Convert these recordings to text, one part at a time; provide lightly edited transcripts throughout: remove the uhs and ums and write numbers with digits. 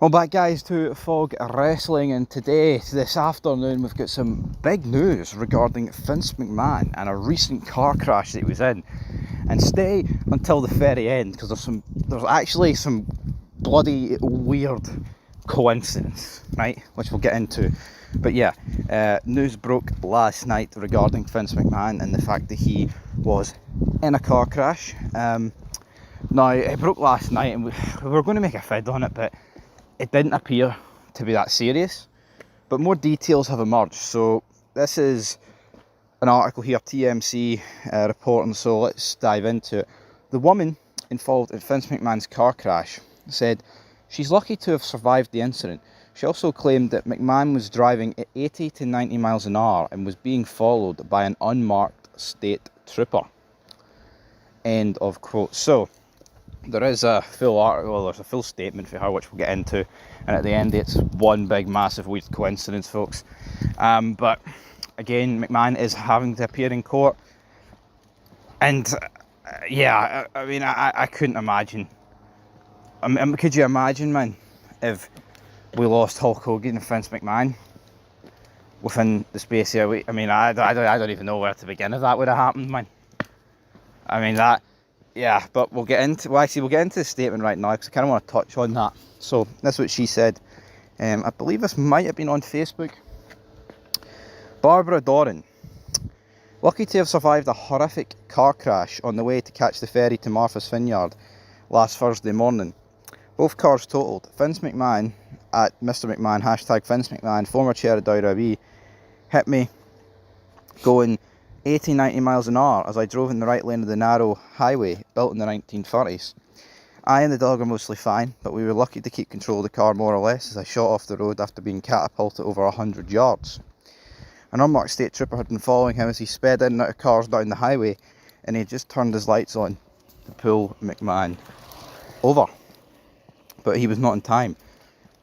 Well, back guys to Fog Wrestling, and this afternoon, we've got some big news regarding Vince McMahon and a recent car crash that he was in. And stay until the very end, because there's actually some bloody weird coincidence, right? Which we'll get into. But yeah, news broke last night regarding Vince McMahon and the fact that he was in a car crash. Now, it broke last night, and we were going to make a vid on it, but it didn't appear to be that serious, but more details have emerged. So this is an article here, TMC reporting, so let's dive into it. The woman involved in Vince McMahon's car crash said she's lucky to have survived the incident. She also claimed that McMahon was driving at 80 to 90 miles an hour and was being followed by an unmarked state trooper. End of quote. So there is a full article, there's a full statement for her, which we'll get into, and at the end it's one big massive weird coincidence, folks. But again, McMahon is having to appear in court, and yeah, I mean, I couldn't imagine. Could you imagine, man, if we lost Hulk Hogan and Vince McMahon within the space of a week? I mean, I don't even know where to begin if that would have happened, man. I mean, that. Yeah, but we'll get into the statement right now, because I kind of want to touch on that. So that's what she said. I believe this might have been on Facebook. Barbara Doran, lucky to have survived a horrific car crash on the way to catch the ferry to Martha's Vineyard last Thursday morning. Both cars totaled. Vince McMahon, at Mr. McMahon, hashtag Vince McMahon, former chair of WWE, hit me going 80-90 miles an hour as I drove in the right lane of the narrow highway built in the 1930s. I and the dog were mostly fine, but we were lucky to keep control of the car more or less as I shot off the road after being catapulted over 100 yards. An unmarked state trooper had been following him as he sped in and out of cars down the highway, and he had just turned his lights on to pull McMahon over. But he was not in time.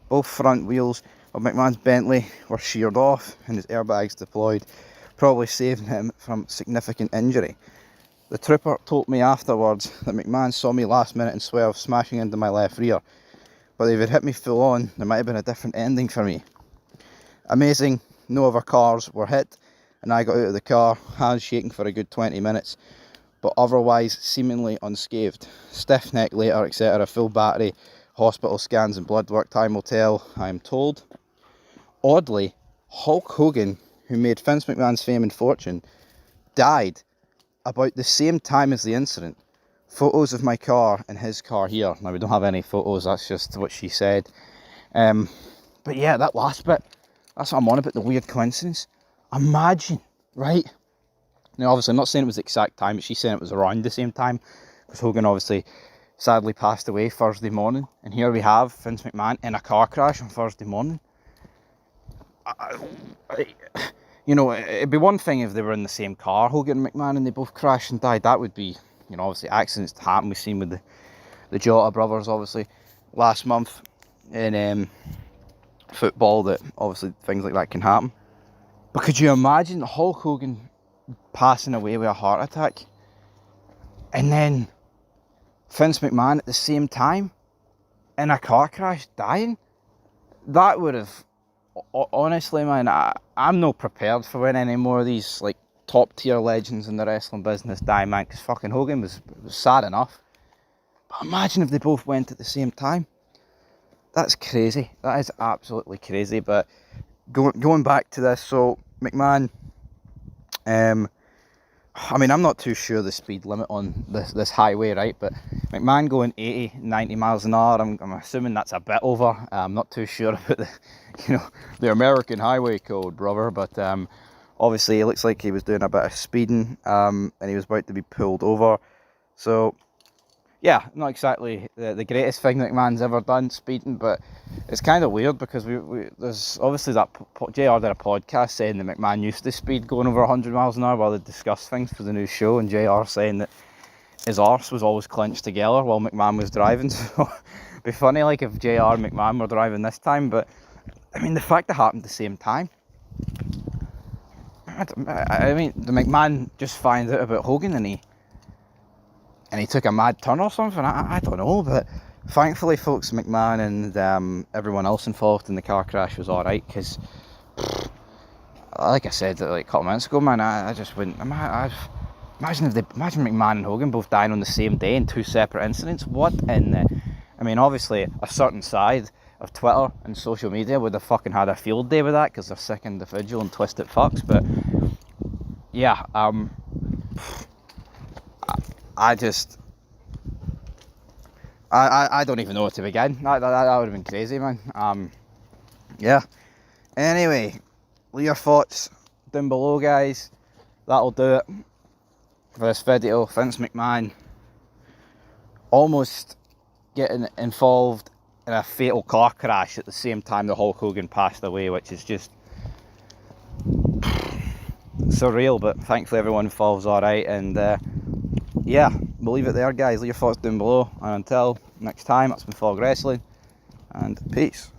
Both front wheels of McMahon's Bentley were sheared off and his airbags deployed, probably saving him from significant injury. The trooper told me afterwards that McMahon saw me last minute and swerved, smashing into my left rear. But if it hit me full on, there might have been a different ending for me. Amazing, no other cars were hit, and I got out of the car, hands shaking for a good 20 minutes, but otherwise seemingly unscathed. Stiff neck later, etc., full battery, hospital scans and blood work, time will tell, I am told. Oddly, Hulk Hogan, who made Vince McMahon's fame and fortune, died about the same time as the incident. Photos of my car and his car here. Now, we don't have any photos, that's just what she said. But yeah, that last bit, that's what I'm on about, the weird coincidence. Imagine, right? Now, obviously, I'm not saying it was the exact time, but she's saying it was around the same time, because Hogan obviously sadly passed away Thursday morning, and here we have Vince McMahon in a car crash on Thursday morning. You know, it'd be one thing if they were in the same car, Hogan and McMahon, and they both crashed and died. That would be, you know, obviously accidents happen. We've seen with the Jota brothers, obviously, last month in football, that obviously things like that can happen. But could you imagine Hulk Hogan passing away with a heart attack, and then Vince McMahon at the same time in a car crash dying? That would have... Honestly, man, I'm not prepared for when any more of these like top tier legends in the wrestling business die, man, because fucking Hogan was sad enough. But imagine if they both went at the same time. That's crazy. That is absolutely crazy. But going back to this, so McMahon, I mean, I'm not too sure the speed limit on this highway, right? But McMahon going 80, 90 miles an hour, I'm assuming that's a bit over. I'm not too sure about the American highway code, brother. But obviously, it looks like he was doing a bit of speeding, and he was about to be pulled over. So, yeah, not exactly the greatest thing that McMahon's ever done, speeding, but it's kind of weird because there's obviously that JR did a podcast saying that McMahon used to speed going over 100 miles an hour while they discussed things for the new show, and JR saying that his arse was always clenched together while McMahon was driving. So it'd be funny like if JR and McMahon were driving this time, but I mean, the fact that happened at the same time, I mean, the McMahon just finds out about Hogan and he took a mad turn or something. I don't know, but Thankfully, folks, Mcmahon and everyone else involved in the car crash was alright, because, like I said like a couple minutes ago, man, I just wouldn't. Imagine McMahon and Hogan both dying on the same day in two separate incidents. What in the... I mean, obviously, a certain side of Twitter and social media would have fucking had a field day with that, because they're sick individual and twisted fucks, but yeah, I just... I don't even know where to begin. That would have been crazy, man. Yeah. Anyway, leave your thoughts down below, guys. That'll do it for this video. Vince McMahon almost getting involved in a fatal car crash at the same time that Hulk Hogan passed away, which is just surreal, but thankfully everyone involved's alright, and yeah, we'll leave it there, guys. Leave your thoughts down below, and until next time, that's been Fog Wrestling, and peace.